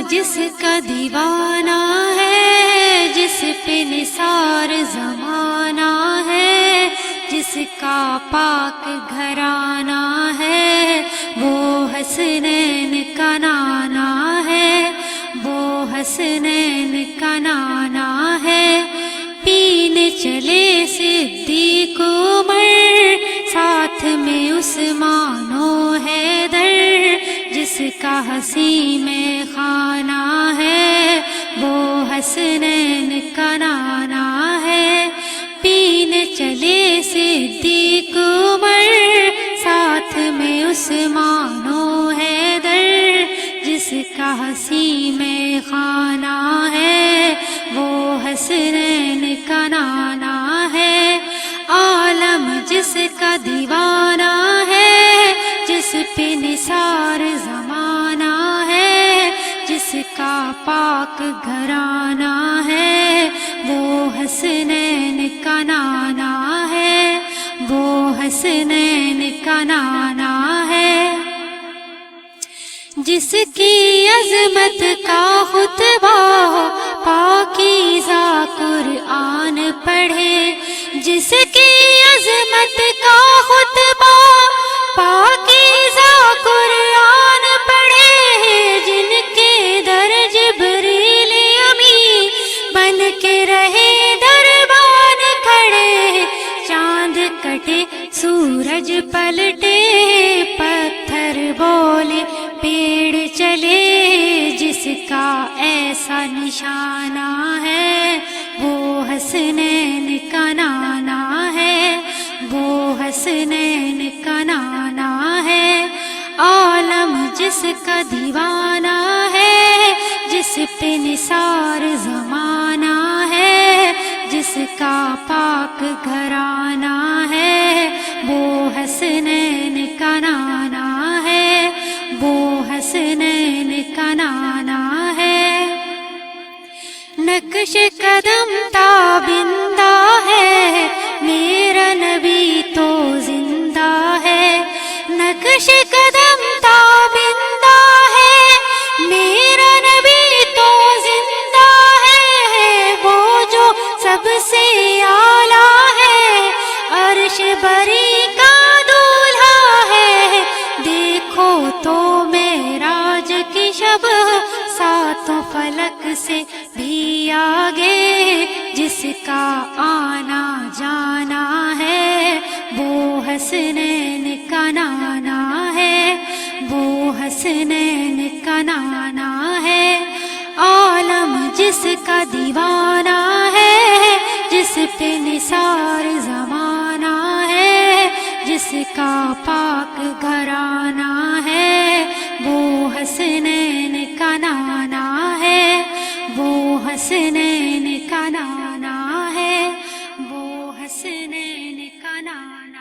جس کا دیوانہ ہے، جس پہ نثار زمانہ ہے، جس کا پاک گھرانہ ہے، وہ حسنین کا نانا ہے، وہ حسنین کا نانا ہے۔ پینے چلے صدیق عمر، ساتھ میں عثمان و حیدر، جس کا حسین میں خانہ ہے، وہ حسنین کا نانا ہے۔ پینے چلے صدیق عمر، ساتھ میں عثمان و حیدر، جس کا حسین میں خانہ ہے، وہ حسنین کا نانا ہے۔ عالم جس کا دیوانہ ہے، جس پہ نثار زمانہ ہے، جس کا پاک گھرانہ ہے، وہ حسنین کا نانا ہے، وہ حسنین کا نانا ہے۔ جس کی عظمت کا خطبہ ہو، پاکیزہ قرآن پڑھے، جس کی عظمت کا خطبہ پاکیزہ قرآن پڑھے، جن کے در جبریل امی بن کے رہے دربان کھڑے، چاند کٹے سورج پلٹے، پتھر بولے پیڑ چلے، جس کا ایسا نشانہ ہے، وہ حسنین کا نانا ہے، وہ حسنین کا نانا ہے۔ عالم جس کا دیوانہ ہے، جس پہ نثار زمانہ ہے، جس کا پاک گھرانہ ہے، وہ حسنین کا نانا ہے، وہ حسنین کا نانا ہے۔ نقش قدم تابندہ ہے، میرا نبی تو زندہ ہے۔ نقش قدم تابندہ ہے، میرا نبی تو زندہ ہے، وہ جو سب سے اعلیٰ ہے، عرش بری کا دولہا ہے۔ دیکھو تو معراج کی شب، ساتوں فلک سے بھی آگے، جس کا آنا جانا ہے، وہ حسنین کا نانا ہے، وہ حسنین کا نانا ہے۔ عالم جس کا دیوانہ ہے، جس پہ نثار زمانہ ہے، جس کا پاک گھرانہ ہے، وہ حسنین کا نانا ہے، وہ حسنین کا نانا ہے، وہ حسنین کا نانا